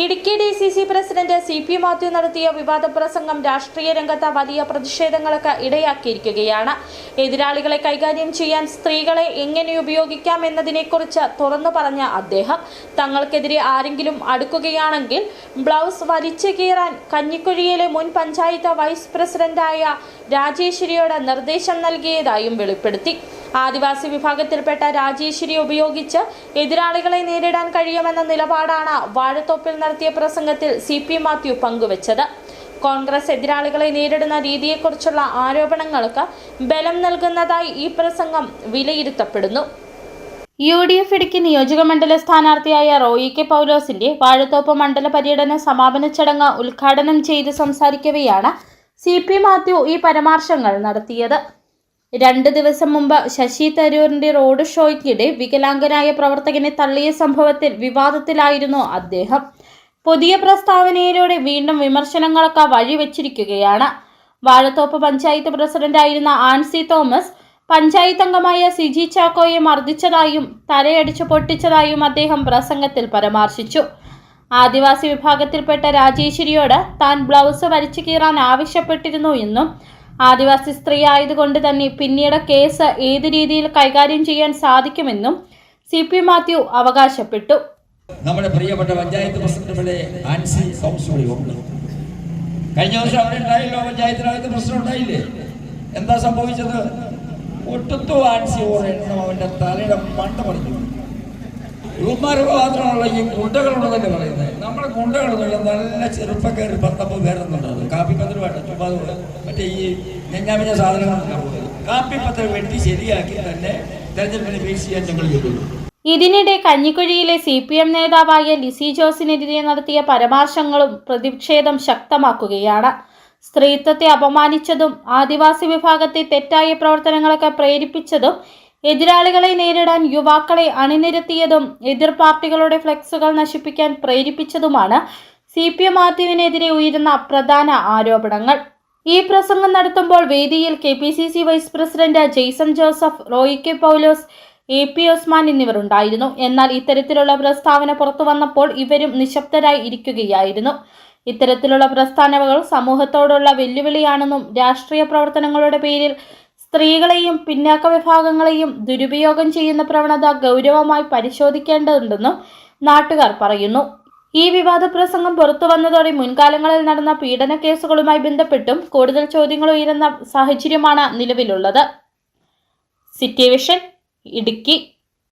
Idukki DCC president CP Mathew നടത്തിയ വിവാദ പ്രസംഗം രാഷ്ട്രീയ രംഗത്ത് വലിയ പ്രതിഷേധങ്ങൾക്ക് ഇടയാക്കിയിരിക്കുകയാണ്. എതിരാളികളെ കൈകാര്യം ചെയ്യാൻ സ്ത്രീകളെ എങ്ങനെ ഉപയോഗിക്കാം എന്നതിനെക്കുറിച്ച് തുറന്നു പറഞ്ഞ അദ്ദേഹം തങ്ങൾക്കെതിരെ ആരെങ്കിലും അടുക്കുകയാണെങ്കിൽ ബ്ലൗസ് വലിച്ചു കീറാൻ കഞ്ഞിക്കുഴിയിലെ മുൻ പഞ്ചായത്ത് വൈസ് പ്രസിഡന്റായ രാജേശ്വരിയോട് നിർദ്ദേശം നൽകിയതായും വെളിപ്പെടുത്തി. ആദിവാസി വിഭാഗത്തിൽപ്പെട്ട രാജേശ്വരി ഉപയോഗിച്ച് എതിരാളികളെ നേരിടാൻ കഴിയുമെന്ന നിലപാടാണ് വാഴത്തോപ്പിൽ നടത്തിയ പ്രസംഗത്തിൽ CP മാത്യു പങ്കുവച്ചത്. കോൺഗ്രസ് എതിരാളികളെ നേരിടുന്ന രീതിയെക്കുറിച്ചുള്ള ആരോപണങ്ങൾക്ക് ബലം നൽകുന്നതായി ഈ പ്രസംഗം വിലയിരുത്തപ്പെടുന്നു. UDF ഇടുക്കി നിയോജകമണ്ഡല സ്ഥാനാർത്ഥിയായ റോയി കെ പൗലോസിന്റെ വാഴത്തോപ്പ് മണ്ഡല പര്യടന സമാപന ചടങ്ങ് ഉദ്ഘാടനം ചെയ്ത് സംസാരിക്കവെയാണ് CP മാത്യു ഈ പരാമർശങ്ങൾ നടത്തിയത്. 2 ദിവസം മുമ്പ് ശശി തരൂരിന്റെ റോഡ് ഷോയ്ക്കിടെ വികലാംഗനായ പ്രവർത്തകനെ തള്ളിയ സംഭവത്തിൽ വിവാദത്തിലായിരുന്നു അദ്ദേഹം. പുതിയ പ്രസ്താവനയിലൂടെ വീണ്ടും വിമർശനങ്ങൾക്ക് വഴിവെച്ചിരിക്കുകയാണ്. വാഴത്തോപ്പ് പഞ്ചായത്ത് പ്രസിഡന്റായിരുന്ന ആൻസി തോമസ് പഞ്ചായത്ത് അംഗമായ സിജി ചാക്കോയെ മർദ്ദിച്ചതായും തലയടിച്ചു പൊട്ടിച്ചതായും അദ്ദേഹം പ്രസംഗത്തിൽ പരാമർശിച്ചു. ആദിവാസി വിഭാഗത്തിൽപ്പെട്ട രാജേശ്വരിയോട് താൻ ബ്ലൗസ് വലിച്ചു കീറാൻ ആവശ്യപ്പെട്ടിരുന്നു എന്നും ആദിവാസി സ്ത്രീ ആയതുകൊണ്ട് തന്നെ പിന്നീട് കേസ് ഏത് രീതിയിൽ കൈകാര്യം ചെയ്യാൻ സാധിക്കുമെന്നും CP മാത്യു അവകാശപ്പെട്ടു. നമ്മുടെ പ്രിയപ്പെട്ട പഞ്ചായത്ത് പ്രസിഡന്റ് ആൻസി തോമസ് ഉണ്ട്. കഴിഞ്ഞ വർഷം അവിടെ ഉണ്ടായില്ലോ, പഞ്ചായത്തിനകത്ത് പ്രശ്നം ഉണ്ടായില്ലേ? എന്താ സംഭവിച്ചത്? ഒട്ടുത്തു ആൻസി ഓരെണ്ണം അവന്റെ തലയുടെ മണ്ട പറഞ്ഞു. യുവമാർക്ക് മാത്രമുള്ള ഈ ഗുണ്ടകളുള്ളതല്ലേ പറയുന്നത്. നമ്മുടെ ഗുണ്ടകളൊന്നുമില്ല, നല്ല ചെറുപ്പക്കാർ 19 പേരെന്നുള്ളത്. കാപ്പിപ്പത്രമായിട്ട് ചുമ്മാ മറ്റേ ഈ ഞഞ്ഞാമിഞ്ഞ സാധനങ്ങളൊക്കെ കാപ്പിപ്പത്രം വെട്ടി ശരിയാക്കി തന്നെ തെരഞ്ഞെടുപ്പിന് ഫേസ് ചെയ്യാൻ ഞങ്ങൾ ചെയ്യുള്ളൂ. ഇതിനിടെ കഞ്ഞിക്കുഴിയിലെ CPM നേതാവായ ലിസി ജോസിനെതിരെ നടത്തിയ പരാമർശങ്ങളും പ്രതിഷേധം ശക്തമാക്കുകയാണ്. സ്ത്രീത്വത്തെ അപമാനിച്ചതും ആദിവാസി വിഭാഗത്തെ തെറ്റായ പ്രവർത്തനങ്ങളൊക്കെ പ്രേരിപ്പിച്ചതും എതിരാളികളെ നേരിടാൻ യുവാക്കളെ അണിനിരത്തിയതും എതിർ പാർട്ടികളുടെ ഫ്ലെക്സുകൾ നശിപ്പിക്കാൻ പ്രേരിപ്പിച്ചതുമാണ് CP മാത്യുവിനെതിരെ ഉയരുന്ന പ്രധാന ആരോപണങ്ങൾ. ഈ പ്രസംഗം നടത്തുമ്പോൾ വേദിയിൽ KPCC vice president Jaison Joseph, Roy K Paulose, AP Usman എന്നിവർ ഉണ്ടായിരുന്നു. എന്നാൽ ഇത്തരത്തിലുള്ള പ്രസ്താവന പുറത്തു വന്നപ്പോൾ ഇവരും നിശബ്ദരായി ഇരിക്കുകയായിരുന്നു. ഇത്തരത്തിലുള്ള പ്രസ്താവനകൾ സമൂഹത്തോടുള്ള വെല്ലുവിളിയാണെന്നും രാഷ്ട്രീയ പ്രവർത്തനങ്ങളുടെ പേരിൽ സ്ത്രീകളെയും പിന്നാക്ക വിഭാഗങ്ങളെയും ദുരുപയോഗം ചെയ്യുന്ന പ്രവണത ഗൗരവമായി പരിശോധിക്കേണ്ടതുണ്ടെന്നും നാട്ടുകാർ പറയുന്നു. ഈ വിവാദ പ്രസംഗം പുറത്തു വന്നതോടെ മുൻകാലങ്ങളിൽ നടന്ന പീഡന കേസുകളുമായി ബന്ധപ്പെട്ടും കൂടുതൽ ചോദ്യങ്ങൾ ഉയരുന്ന സാഹചര്യമാണ് നിലവിലുള്ളത്. City vision Idukki.